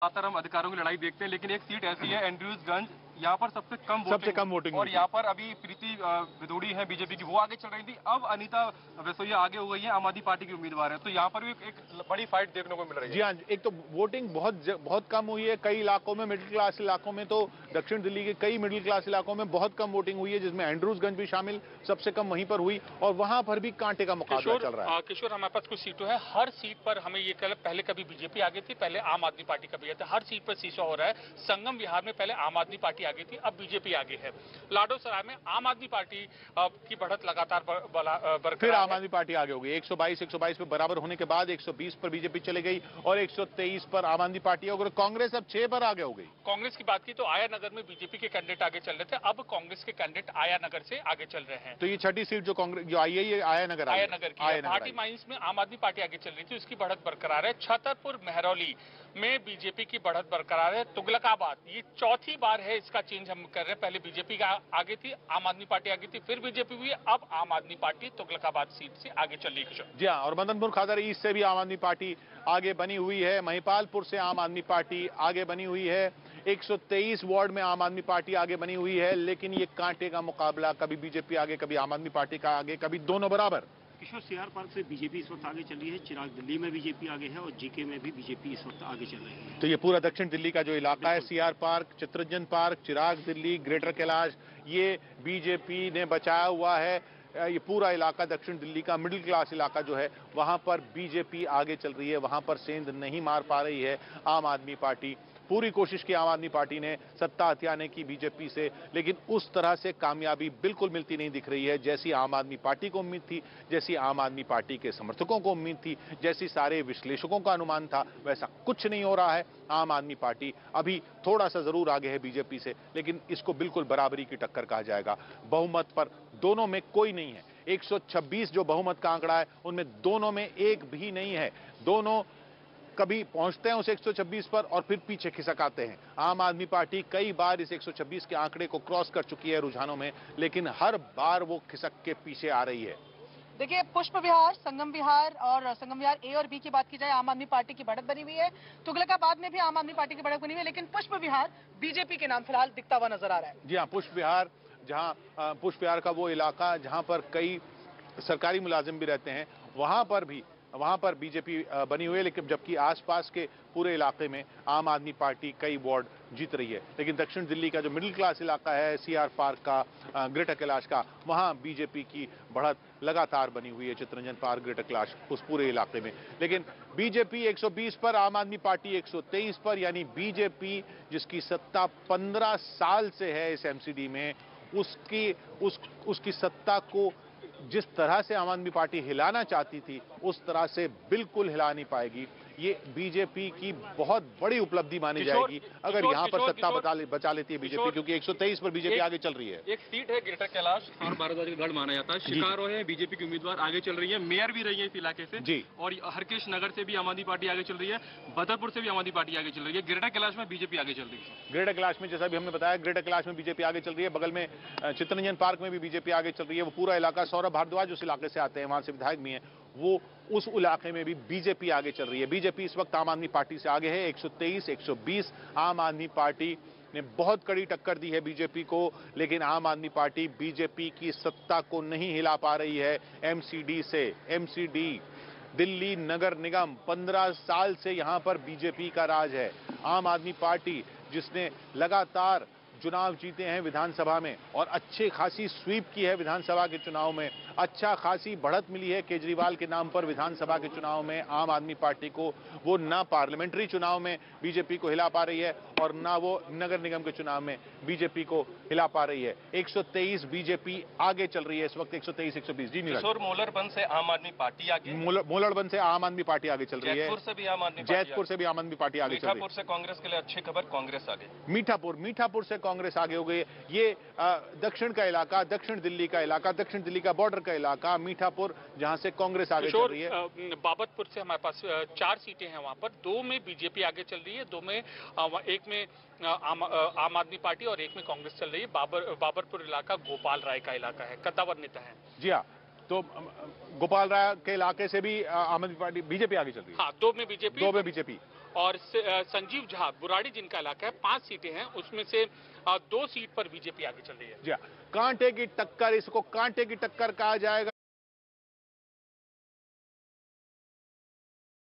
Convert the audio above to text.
ज्यादातर हम अधिकारों की लड़ाई देखते हैं, लेकिन एक सीट ऐसी है एंड्रयूजगंज, यहाँ पर सबसे कम वोटिंग और यहाँ पर अभी प्रीति विदोड़ी है बीजेपी की, वो आगे चल रही थी। अब अनीता वैसोया आगे हो गई है, आम आदमी पार्टी की उम्मीदवार है, तो यहाँ पर भी एक बड़ी फाइट देखने को मिल रही है। जी हाँ, एक तो वोटिंग बहुत कम हुई है कई इलाकों में, मिडिल क्लास इलाकों में, तो दक्षिण दिल्ली के कई मिडिल क्लास इलाकों में बहुत कम वोटिंग हुई है, जिसमें एंड्रूजगंज भी शामिल सबसे कम वहीं पर हुई, और वहां पर भी कांटे का मुकाबला चल रहा है। किशोर, हमारे पास कुछ सीटों है, हर सीट पर हमें ये कह, पहले कभी बीजेपी आगे थी, पहले आम आदमी पार्टी कभी आती, हर सीट पर सीसो हो रहा है। संगम विहार में पहले आम आदमी पार्टी आगे थी, अब बीजेपी आगे है। लाडोसराय में आम आदमी पार्टी की बढ़त लगातार बरकरार, फिर आम आदमी पार्टी आगे हो गई। 122 पे बराबर होने के बाद 120 पर बीजेपी चले गई और 123 पर आम आदमी पार्टी हो गई। कांग्रेस अब 6 पर आगे हो गई। कांग्रेस की बात की तो आया नगर में बीजेपी के कैंडिडेट आगे चल रहे थे, अब कांग्रेस के कैंडिडेट आया नगर से आगे चल रहे हैं। तो ये छठी सीट जो कांग्रेस जो आई है, ये आया नगर की भाटी माइंस में आम आदमी पार्टी आगे चल रही थी, उसकी बढ़त बरकरार है। छतरपुर मेहरौली में बीजेपी की बढ़त बरकरार है। तुगलकाबाद, ये चौथी बार है इसका चेंज हम कर रहे हैं, पहले बीजेपी का आगे थी, आम आदमी पार्टी आगे थी, फिर बीजेपी हुई, अब आम आदमी पार्टी तुगलकाबाद सीट से आगे चल रही है। जी हाँ, और मदनपुर खादर ईस्ट से भी आम आदमी पार्टी आगे बनी हुई है। महिपालपुर से आम आदमी पार्टी आगे बनी हुई है। 123 वार्ड में आम आदमी पार्टी आगे बनी हुई है, लेकिन ये कांटे का मुकाबला, कभी बीजेपी आगे, कभी आम आदमी पार्टी का आगे, कभी दोनों बराबर। किशोर, सीआर पार्क से बीजेपी इस वक्त आगे चल रही है, चिराग दिल्ली में बीजेपी आगे है और जीके में भी बीजेपी इस वक्त आगे चल रही है। तो ये पूरा दक्षिण दिल्ली का जो इलाका है, सीआर पार्क, चित्तरंजन पार्क, चिराग दिल्ली, ग्रेटर कैलाश, ये बीजेपी ने बचाया हुआ है। ये पूरा इलाका दक्षिण दिल्ली का मिडिल क्लास इलाका जो है, वहां पर बीजेपी आगे चल रही है, वहां पर सेंध नहीं मार पा रही है आम आदमी पार्टी। पूरी कोशिश की आम आदमी पार्टी ने सत्ता हथियाने की बीजेपी से, लेकिन उस तरह से कामयाबी बिल्कुल मिलती नहीं दिख रही है, जैसी आम आदमी पार्टी को उम्मीद थी, जैसी आम आदमी पार्टी के समर्थकों को उम्मीद थी, जैसी सारे विश्लेषकों का अनुमान था, वैसा कुछ नहीं हो रहा है। आम आदमी पार्टी अभी थोड़ा सा जरूर आगे है बीजेपी से, लेकिन इसको बिल्कुल बराबरी की टक्कर कहा जाएगा। बहुमत पर दोनों में कोई नहीं है। 126 जो बहुमत का आंकड़ा है, उनमें दोनों में एक भी नहीं है। दोनों कभी पहुंचते हैं उस 126 पर और फिर पीछे खिसक आते हैं। आम आदमी पार्टी कई बार इस 126 के आंकड़े को क्रॉस कर चुकी है रुझानों में, लेकिन हर बार वो खिसक के पीछे आ रही है। देखिए, पुष्प विहार, संगम विहार और संगम विहार ए और बी की बात की जाए, आम आदमी पार्टी की बढ़त बनी हुई है। तुगलकाबाद में भी आम आदमी पार्टी की बढ़त बनी हुई है, लेकिन पुष्प विहार बीजेपी के नाम फिलहाल दिखता हुआ नजर आ रहा है। जी हाँ, पुष्प विहार, जहां पुष्प विहार का वो इलाका जहां पर कई सरकारी मुलाजिम भी रहते हैं, वहां पर बीजेपी बनी हुई है, लेकिन जबकि आसपास के पूरे इलाके में आम आदमी पार्टी कई वार्ड जीत रही है। लेकिन दक्षिण दिल्ली का जो मिडिल क्लास इलाका है, सीआर पार्क का, ग्रेटर कैलाश का, वहां बीजेपी की बढ़त लगातार बनी हुई है। चित्तरंजन पार्क, ग्रेटर कैलाश, उस पूरे इलाके में। लेकिन बीजेपी 120 पर, आम आदमी पार्टी 123 पर, यानी बीजेपी जिसकी सत्ता 15 साल से है इस एमसीडी में, उसकी सत्ता को जिस तरह से आम आदमी पार्टी हिलाना चाहती थी, उस तरह से बिल्कुल हिला नहीं पाएगी। ये बीजेपी की बहुत बड़ी उपलब्धि मानी जाएगी अगर यहां पर सत्ता बचा लेती है बीजेपी, क्योंकि 123 पर बीजेपी आगे चल रही है। एक सीट है ग्रेटर कैलाश और भारद्वाज का गढ़ माना जाता है, शिकारो है, बीजेपी की उम्मीदवार आगे चल रही है, मेयर भी रही है इस इलाके से जी, और हरकेश नगर से भी आम आदमी पार्टी आगे चल रही है, बदरपुर से भी आम आदमी पार्टी आगे चल रही है, ग्रेटर कैलाश में बीजेपी आगे चल रही है। ग्रेटर कैलाश में, जैसा भी हमने बताया, ग्रेटर कैलाश में बीजेपी आगे चल रही है। बगल में चित्तरंजन पार्क में भी बीजेपी आगे चल रही है। वो पूरा इलाका, सौरभ भारद्वाज उस इलाके से आते हैं, वहां से विधायक भी हैं, वो उस इलाके में भी बीजेपी आगे चल रही है। बीजेपी इस वक्त आम आदमी पार्टी से आगे है, 123, 120। आम आदमी पार्टी ने बहुत कड़ी टक्कर दी है बीजेपी को, लेकिन आम आदमी पार्टी बीजेपी की सत्ता को नहीं हिला पा रही है एमसीडी से। एमसीडी, दिल्ली नगर निगम, 15 साल से यहां पर बीजेपी का राज है। आम आदमी पार्टी जिसने लगातार चुनाव जीते हैं विधानसभा में और अच्छी खासी स्वीप की है विधानसभा के चुनाव में, अच्छा खासी बढ़त मिली है केजरीवाल के नाम पर विधानसभा के चुनाव में आम आदमी पार्टी को। वो ना पार्लियामेंट्री चुनाव में बीजेपी को हिला पा रही है और ना वो नगर निगम के चुनाव में बीजेपी को हिला पा रही है। 123 बीजेपी आगे चल रही है इस वक्त, 123, 120। जी नीरज, मोलरबंद से आम आदमी पार्टी आगे, मोलरबंद से आम आदमी पार्टी आगे चल रही है। जैतपुर से भी आम आदमी पार्टी आगे चल रही है। मीठापुर से कांग्रेस के लिए अच्छी खबर, कांग्रेस आगे। मीठापुर से कांग्रेस आगे हो गई। ये दक्षिण का इलाका, दक्षिण दिल्ली का इलाका, दक्षिण दिल्ली का बॉर्डर का इलाका, मीठापुर, जहां से कांग्रेस आगे चल रही है। बाबतपुर से हमारे पास 4 सीटें हैं, वहां पर 2 में बीजेपी आगे चल रही है, 2 में एक में आम आदमी पार्टी और एक में कांग्रेस चल रही है। बाबरपुर इलाका गोपाल राय का इलाका है, कद्दावर नेता है। जी हाँ, तो गोपाल राय के इलाके से भी आम आदमी पार्टी बीजेपी आगे चल रही है। हाँ, 2 में बीजेपी। और संजीव झा बुराड़ी जिनका इलाका है 5 सीटें हैं, उसमें से 2 सीट पर बीजेपी आगे चल रही है। जी, कांटे की टक्कर, इसको कांटे की टक्कर कहा जाएगा।